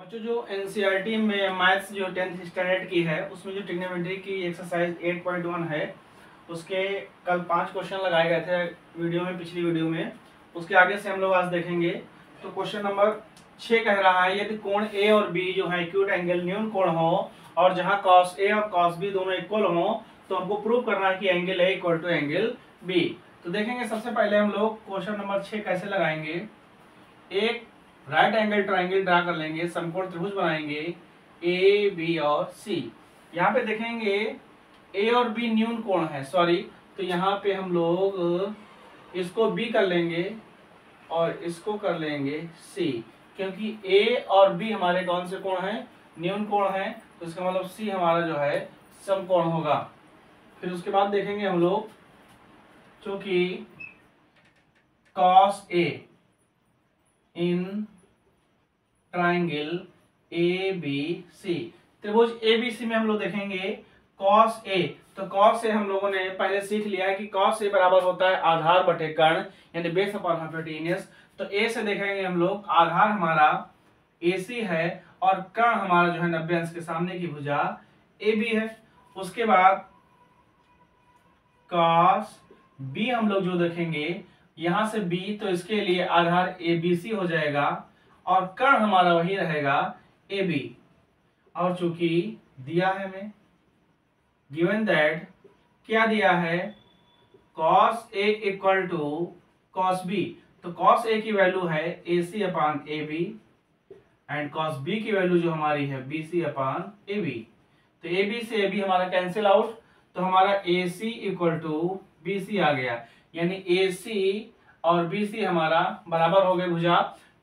बच्चों जो एनसीईआरटी में मैथ्स जो 10th स्टैंडर्ड की है उसमें जो ट्रिग्नोमेट्री की एक्सरसाइज 8.1 है उसके कल 5 क्वेश्चन लगाए गए थे वीडियो में, पिछली वीडियो में। उसके आगे से हम लोग आज देखेंगे। तो क्वेश्चन नंबर 6 कह रहा है यदि कोण ए और बी जो है एक्यूट एंगल न्यून कोण हो और जहां cos ए और cos बी दोनों इक्वल हो तो हमको प्रूव करना है कि angle A equal to angle B. तो देखेंगे सबसे पहले हम लोग क्वेश्चन नंबर 6 कैसे लगाएंगे। एक राइट एंगल ट्राइंगल ड्रा कर लेंगे, समकोण त्रिभुज बनाएंगे ए बी और सी। यहाँ पे देखेंगे ए और बी न्यून कोण है, सॉरी, तो यहाँ पे हम लोग इसको बी कर लेंगे और इसको कर लेंगे सी, क्योंकि ए और बी हमारे कौन से कोण हैं, न्यून कोण है, तो इसका मतलब सी हमारा जो है समकोण होगा। फिर उसके बाद देखेंगे हम लोग चूंकि cos A in triangle A B C, त्रिभुज ए बी सी में हम लोग देखेंगे cos A। तो cos A हम लोगों ने पहले सीख लिया है कि cos A बराबर होता है आधार बटे कर्ण, यानी बेस अपॉन हाइपोटेन्यूस। तो A से देखेंगे हम लोग आधार हमारा AC है और कर्ण हमारा जो है 90 अंश के सामने की भुजा AB है। उसके बाद cos B हम लोग जो देखेंगे यहां से B, तो इसके लिए आधार ABC हो जाएगा और कर्ण हमारा वही रहेगा AB। और चूंकि दिया है हमें गिवन दैट क्या दिया है cos A equal to cos B, तो cos A की वैल्यू है AC upon AB and cos B की वैल्यू जो हमारी है BC अपान AB। तो AB से AB हमारा कैंसिल आउट, तो हमारा AC इक्वल टू BC आ गया, यानी AC और BC हमारा बराबर हो गए भुजा।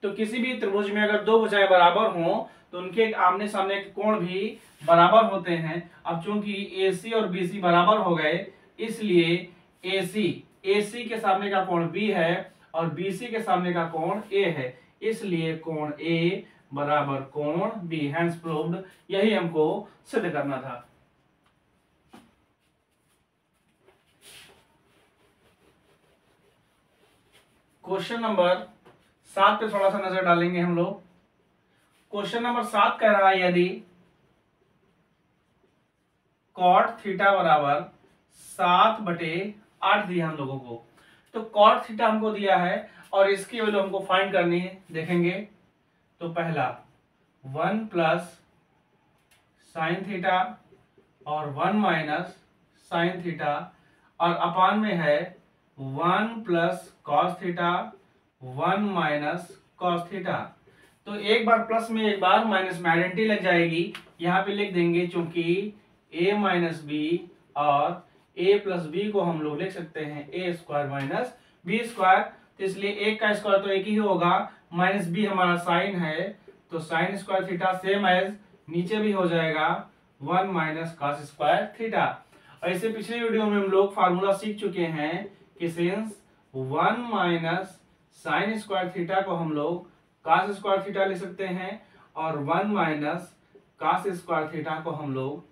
तो किसी भी त्रिभुज में अगर दो भुजाएं बराबर हों तो उनके आमने सामने के कोण भी बराबर होते हैं। अब चूंकि AC और BC बराबर हो गए इसलिए AC के सामने का कोण B है और BC के सामने का कोण A है, इसलिए कोण A बराबर कोण B, हैंस प्रूव्ड। यही हमको सिद्ध करना था। क्वेश्चन नंबर 7 पे थोड़ा सा नजर डालेंगे हम लोग। क्वेश्चन नंबर 7 कह रहा है यदि cot थीटा बराबर 7/8 दिया हम लोगों को, तो cot थीटा हमको दिया है और इसकी वैल्यू हमको फाइंड करनी है। देखेंगे तो पहला 1 प्लस साइन थीटा और 1 माइनस साइन थीटा और अपान में है 1 plus cos theta 1 minus cos theta. तो एक बार प्लस में एक बार माइनस में आइडेंटिटी लग जाएगी, यहाँ पे लिख देंगे चूंकि a माइनस बी और a प्लस बी को हम लोग लिख सकते हैं a square minus B square, तो इसलिए एक का स्क्वायर तो एक ही होगा, माइनस बी हमारा साइन है तो sine square theta same as नीचे भी हो जाएगा 1 माइनस कॉस स्क्वायर थीटा। और इससे पिछले वीडियो में हम लोग फार्मूला सीख चुके हैं कि since 1 minus sign square theta को हम लोग कॉस स्क्वायर थीटा लिख सकते हैं और 1 माइनस कॉस स्क्वायर थीटा को हम लोग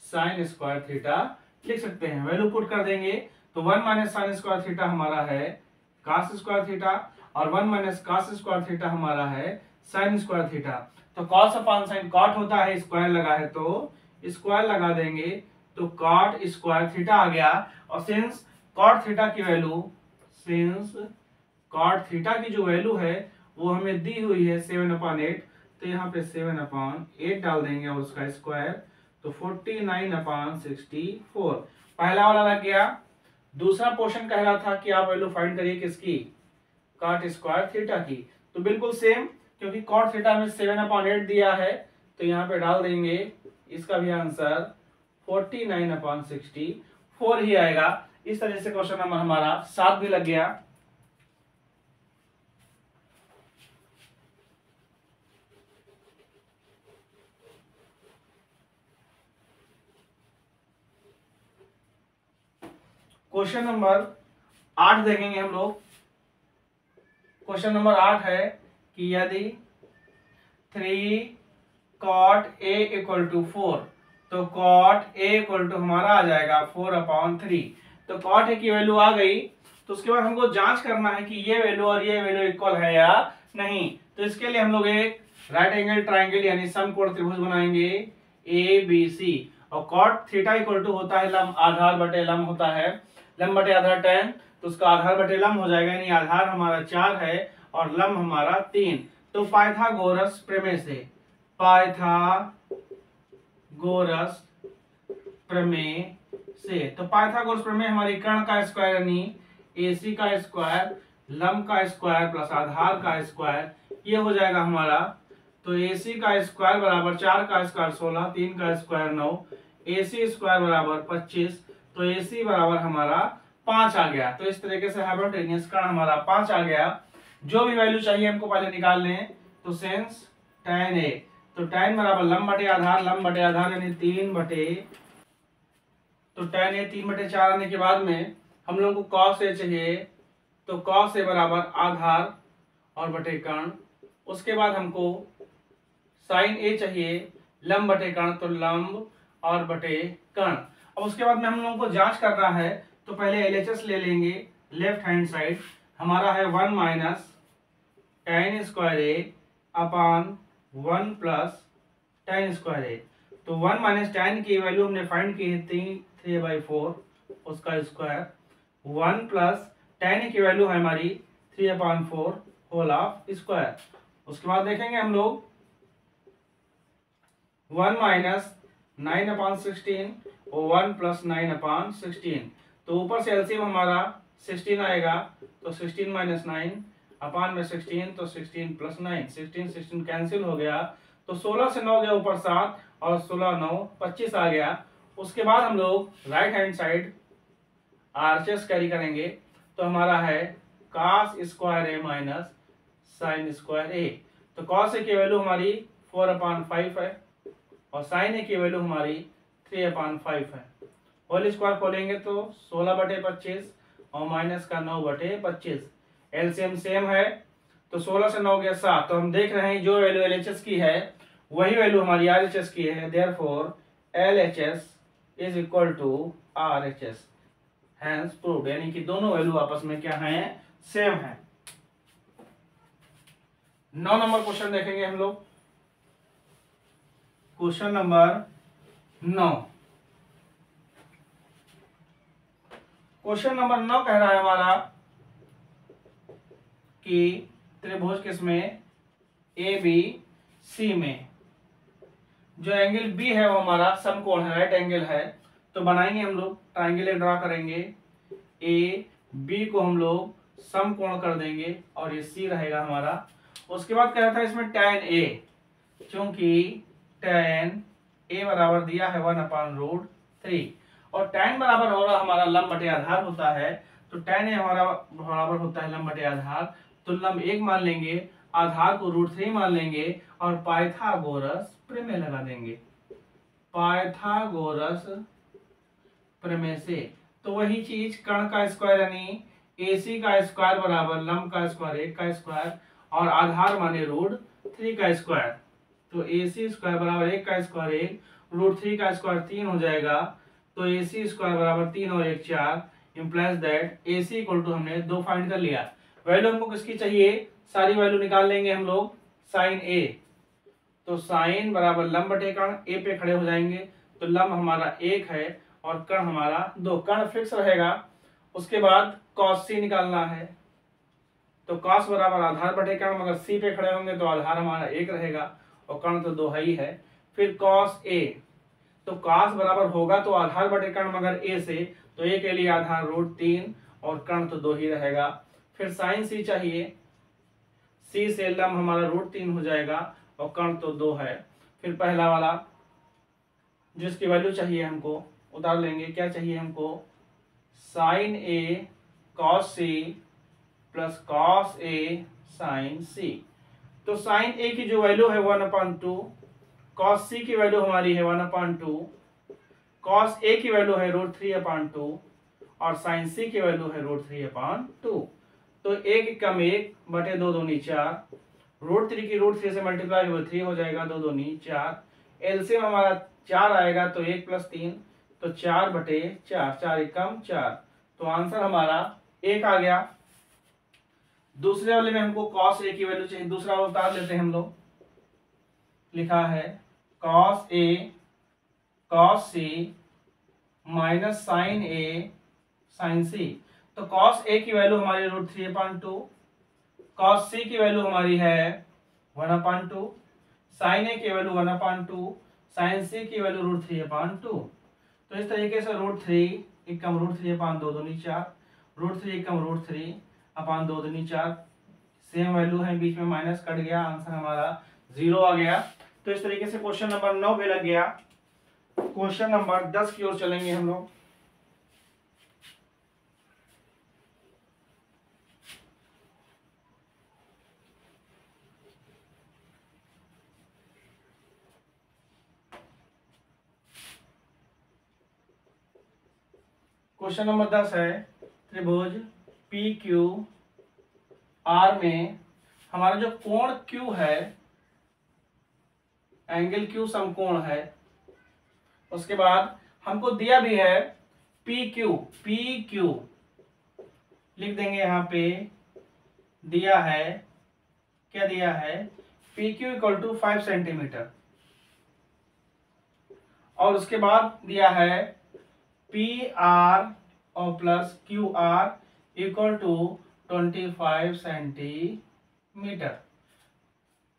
साइन स्क्वायर थीटा लिख सकते हैं। वैल्यू पुट कर देंगे तो 1 माइनस साइन स्क्वायर थीटा हमारा है कॉस स्क्वायर थीटा और 1 माइनस कॉस स्क्वायर थीटा हमारा है साइन स्क्वायर थीटा। तो कॉस अपान साइन कॉट होता है, स्क्वायर लगा है तो स्क्वायर लगा देंगे तो कॉट स्क्वायर थीटा आ गया। और सिंस कॉट थीटा की वैल्यू, सिंस कॉट थीटा की जो वैल्यू है वो हमें दी हुई है 7/8, तो यहाँ पे 7/8 डाल देंगे और उसका स्क्वायर, तो 49/64 पहला वाला लग गया। दूसरा पोर्शन कह रहा था कि आप वैल्यू फाइंड करिए किसकी, कॉट स्क्वायर थीटा की, तो बिल्कुल सेम, क्योंकि कॉट थीटा में 7/8 दिया है तो यहाँ पे डाल देंगे, इसका भी आंसर 49/64 ही आएगा। इस तरह से क्वेश्चन नंबर हमारा 7 भी लग गया। क्वेश्चन नंबर 8 देखेंगे हम लोग। क्वेश्चन नंबर 8 है कि यदि 3 cot A इक्वल टू 4, तो cot A इक्वल टू हमारा आ जाएगा 4/3। तो cot A की वैल्यू आ गई, तो उसके बाद हमको जांच करना है कि ये वैल्यू और ये वैल्यू इक्वल है या नहीं। तो इसके लिए हम लोग एक राइट एंगल ट्राइंगल यानी समकोण त्रिभुज बनाएंगे ABC, और कॉट थीटा इक्वल टू होता है लंब आधार बटे लंब होता है, लंब बटे आधार tan, तो उसका आधार बटे लंब हो जाएगा, यानी आधार हमारा 4 है और लंब हमारा 3। तो पाइथागोरस प्रमेय से, पाइथागोरस प्रमेय से, तो पाइथागोरस प्रमेय हमारी कर्ण का स्क्वायर यानी AC का स्क्वायर, लंब का स्क्वायर प्लस आधार का स्क्वायर, ये हो जाएगा हमारा। तो AC का स्क्वायर बराबर 4 का स्क्वायर 16, 3 का स्क्वायर 9, AC स्क्वायर बराबर 25, तो AC बराबर हमारा 5 आ गया। तो इस तरीके से हाइपोटेन्यूस कर्ण हमारा 5 आ गया। जो भी वैल्यू चाहिए हमको पहले निकाल लें। तो सेंस tan A, तो tan बराबर लंब बटे आधार, लंब बटे आधार यानी 3 बटे, तो tan A 3/4 आने के बाद में हम लोग को cos A चाहिए, तो cos A बराबर आधार और बटे कर्ण। उसके बाद हमको sin A चाहिए, लंब बटे कर्ण, तो लंब और बटे कर्ण। अब उसके बाद में हम लोगों को जांच करना है, तो पहले LHS ले लेंगे लेफ्ट हैंड साइड, हमारा है 1 minus tan square A upon 1 plus tan square A। तो 1 माइनस tan की वैल्यू हमने फाइंड की है 3/4 उसका स्क्वायर, 1 प्लस tan की वैल्यू है हमारी 3/4 होल ऑफ स्क्वायर। उसके बाद देखेंगे हम लोग 1 माइनस 9/16 और 1 प्लस 9/16, तो ऊपर से एलसीएम हमारा 16 आएगा, तो 16 माइनस 9 अपान में 16, तो 16 प्लस 9, 16 कैंसिल हो गया, तो 16 से 9 गया ऊपर 7 और 16 9 25 आ गया। उसके बाद हम लोग right hand side RHS carry करेंगे, तो हमारा है cos स्क्वायर ए माइनस साइन स्क्वायर ए। तो cos ए की वैल्यू हमारी 4/5 है और साइन ए की वैल्यू हमारी 3/5 है। होल स्क्वायर खोलेंगे तो 16/25 और माइनस का 9/25, एलसीएम सेम है, तो 16 से 9 गया 7, तो हम देख रहे हैं जो वैल्यू एलएचएस की है वही वैल्यू हमारी आरएचएस की है, therefore LHS is equal to RHS, hence proved, यानी कि दोनों वैल्यू आपस में क्या हैं, सेम है। 9 नंबर क्वेश्चन देखेंगे हम लोग। क्वेश्चन नंबर 9, क्वेश्चन नंबर 9 कह रहा है हमारा कि त्रिभुज किसमें, ए बी सी में जो एंगल बी है वो हमारा समकोण है, राइट एंगल है, तो बनाएंगे हम लोग ट्राइंगल ड्रा करेंगे, ए बी को हम लोग समकोण कर देंगे और ये सी रहेगा हमारा। उसके बाद कह रहा था इसमें tan A, क्योंकि tan A बराबर दिया है 1/√3 और tan बराबर हो रहा हमारा लंब बटे आधार होता है, तो tan A हमारा बराबर होता है लंब बटे आधार, तो लंब 1 मान लेंगे, आधार को √3 मान लेंगे और पाइथागोरस प्रमेय लगा देंगे, पाइथागोरस प्रमेय से। तो वही चीज कर्ण का स्क्वायर यानी AC का स्क्वायर बराबर लंब का स्क्वायर 1 का स्क्वायर और आधार माने √3 का स्क्वायर, तो AC स्क्वायर बराबर 1 का स्क्वायर 1, √3 का स्क्वायर 3 हो जाएगा, तो AC स्क्वायर बराबर 3 और 1 4, implies that AC equal to हमने 2 फाइंड कर लिया। वैल्यू हमको किसकी चाहिए, सारी वैल्यू निकाल लेंगे हम लोग साइन A, तो साइन बराबर लंब बटे कर्ण, A पे खड़े हो जाएंगे, तो लंब हमारा 1 है और कर्ण हमारा 2, कर्ण फिक्स रहेगा। उसके बाद cos C निकालना है, तो cos बराबर आधार बटे कर्ण, मगर C पे खड़े होंगे तो आधार हमारा 1 रहेगा और कर्ण तो 2 ही है। फिर cos A, तो cos बराबर होगा तो आधार बटे कर्ण मगर A से, तो A के लिए आधार √3 और कर्ण तो 2 ही रहेगा। फिर sin C चाहिए, C से लंब हमारा √3 हो जाएगा और कर्ण तो 2 है। फिर पहला वाला जिसकी वैल्यू चाहिए हमको उतार लेंगे, क्या चाहिए हमको, sin A cos C plus cos A sin C। तो sin A की जो वैल्यू है 1/2, cos C की वैल्यू हमारी है 1/2, cos A की वैल्यू है √3/2 और sin C की वैल्यू है √3/2। तो 1 कम 1 बटे 2 दूनी 4, √3 की √3 से मल्टीप्लाई हुआ 3 हो जाएगा, 2 दूनी 4, एलसीएम हमारा 4 आएगा, तो 1 प्लस 3 तो 4/4, 4 एकम 4, तो आंसर हमारा 1 आ गया। दूसरे वाले में हमको cos A की वैल्यू चाहिए, दूसरा वाला उतार लेते हैं हम लोग, लिखा है cos A cos C minus sign A sign सी। तो कॉस ए की वैल्यू हमारी √3/2, कॉस सी की वैल्यू हमारी है 1/2, साइन ए की वैल्यू 1/2, साइन सी की वैल्यू √3/2। तो इस तरीके से √3 एकम √3/2 दूनी 4, √3 एकम √3/2 दूनी 4, सेम वैल्यू है, बीच में माइनस कट गया, आंसर हमारा 0 आ गया। तो इस तरीके से क्वेश्चन नंबर 9 भी लग गया। क्वेश्चन नंबर 10 की ओर चलेंगे हम लोग। क्वेश्चन नंबर 10 है त्रिभुज पी क्यू आर में हमारा जो कोण क्यू है, एंगल क्यू समकोण है, उसके बाद हमको दिया भी है पी क्यू लिख देंगे यहाँ पे, दिया है, क्या दिया है, P Q equal to 5 centimetre, और उसके बाद दिया है पी आर और plus Q R equal to 25 centimetre.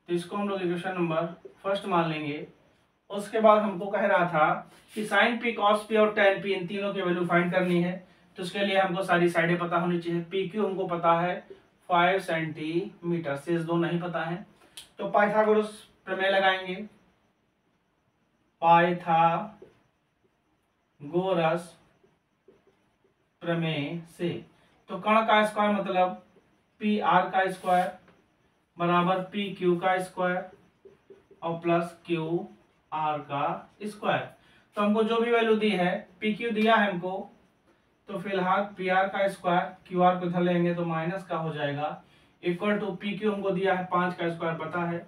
तो इसको हम लोग इक्वेशन नंबर फर्स्ट मान लेंगे। उसके बाद हमको कह रहा था कि साइन पी, कॉस पी और टेन पी, इन तीनों की वैल्यू फाइंड करनी है। तो उसके लिए हमको सारी साइडें पता होनी चाहिए। पी क्यू हमको पता है 5 सेंटीमीटर, शेष दो नहीं पता है। तो पाइथागोरस प्रमेय लगाएंगे, पाइथागोरस प्रमेय से। तो कर्ण का स्क्वायर मतलब पी आर का स्क्वायर बराबर पी क्यू का स्क्वायर और प्लस क्यू आर का स्क्वायर। तो हमको जो भी वैल्यू दी है, पी क्यू दिया है हमको, तो फिलहाल पी आर का स्क्वायर क्यू आर को इधर लेंगे तो माइनस का हो जाएगा, इक्वल टू पी क्यू हमको दिया है 5 का स्क्वायर पता है,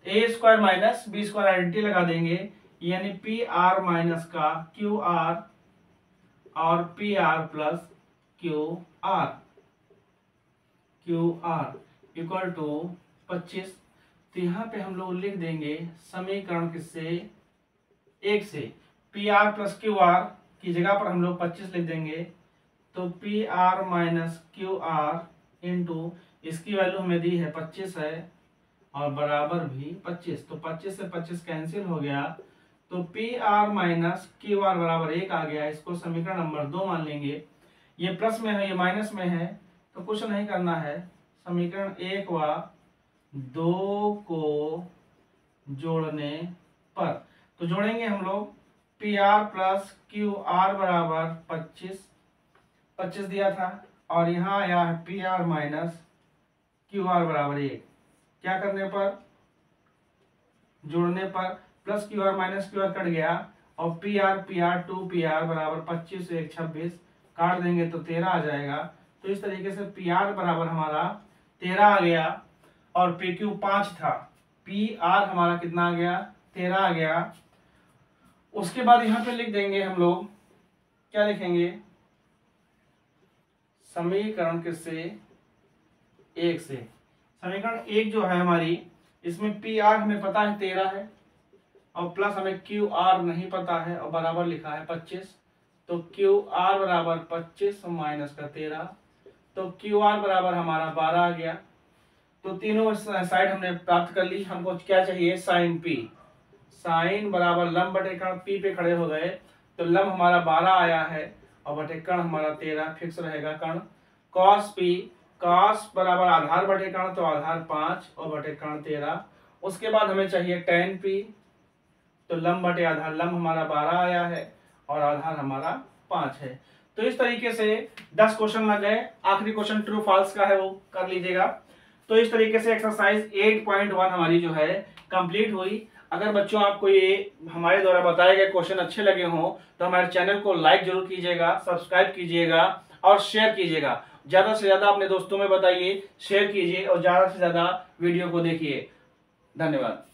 A square minus B square identity लगा देंगे, यानी पी आर माइनस का क्यू आर और P R plus Q R equal to 25। तो यहाँ पे हम लोग लिख देंगे समीकरण किससे, 1 से। P R plus Q are की जगह पर हम लोग 25 लिख देंगे, तो P R minus Q R into इसकी वैल्यू हमें दी है 25 है और बराबर भी 25। तो 25 से 25 कैंसिल हो गया, तो P R minus Q R बराबर 1 आ गया। इसको समीकरण नंबर 2 मान लेंगे। ये प्लस में है, ये माइनस में है, तो कुछ नहीं करना है, समीकरण 1 व 2 को जोड़ने पर, तो जोड़ेंगे हम लोग, P R plus Q are बराबर 25 दिया था, और यहाँ आया है P R minus Q R बराबर 1। क्या करने पर, जोड़ने पर, plus Q are minus Q R cut गया, और पी आर 2 पी आर बराबर 25 से 1 26 काट देंगे तो 13 आ जाएगा। तो इस तरीके से पी आर बराबर हमारा 13 आ गया, और पी क्यू 5 था, पी आर हमारा कितना आ गया, 13 आ गया। उसके बाद यहाँ पे लिख देंगे हम लोग, क्या लिखेंगे, समीकरण किससे, 1 से। समीकरण 1 जो है हमारी, इसमें पी आर हमें पता है 13 है, और प्लस हमें क्यू आर नहीं पता है और बराबर लिखा है 25। तो क्यू आर बराबर 25 माइनस का 13, तो क्यू आर बराबर हमारा 12 आ गया। तो तीनों साइड हमने प्राप्त कर ली। हमको क्या चाहिए, साइन पी, साइन बराबर लंब बटे कर्ण, पी पे खड़े हो गए, तो लंब हमारा 12 आया है और बटे कर्ण हमारा 13 फिक्स रहेगा कर्ण। कॉस पी, कॉस बराबर आधार बटे कर्ण, तो आधार 5 और बटे कर्ण 13। उसके बाद हमें चाहिए टेन पी, तो लंब बटे आधार, लंब हमारा 12 आया है और आधार हमारा 5 है। तो इस तरीके से 10 क्वेश्चन लग गए। आखिरी क्वेश्चन ट्रू फॉल्स का है, वो कर लीजिएगा। तो इस तरीके से एक्सरसाइज 8.1 हमारी जो है कंप्लीट हुई। अगर बच्चों आपको ये हमारे द्वारा बताए गए क्वेश्चन अच्छे लगे हों तो हमारे चैनल को लाइक जरूर कीजिएगा, सब्सक्राइब कीजिएगा और शेयर कीजिएगा। ज्यादा से ज्यादा अपने दोस्तों में बताइए, शेयर कीजिए और ज्यादा से ज्यादा वीडियो को देखिए। धन्यवाद।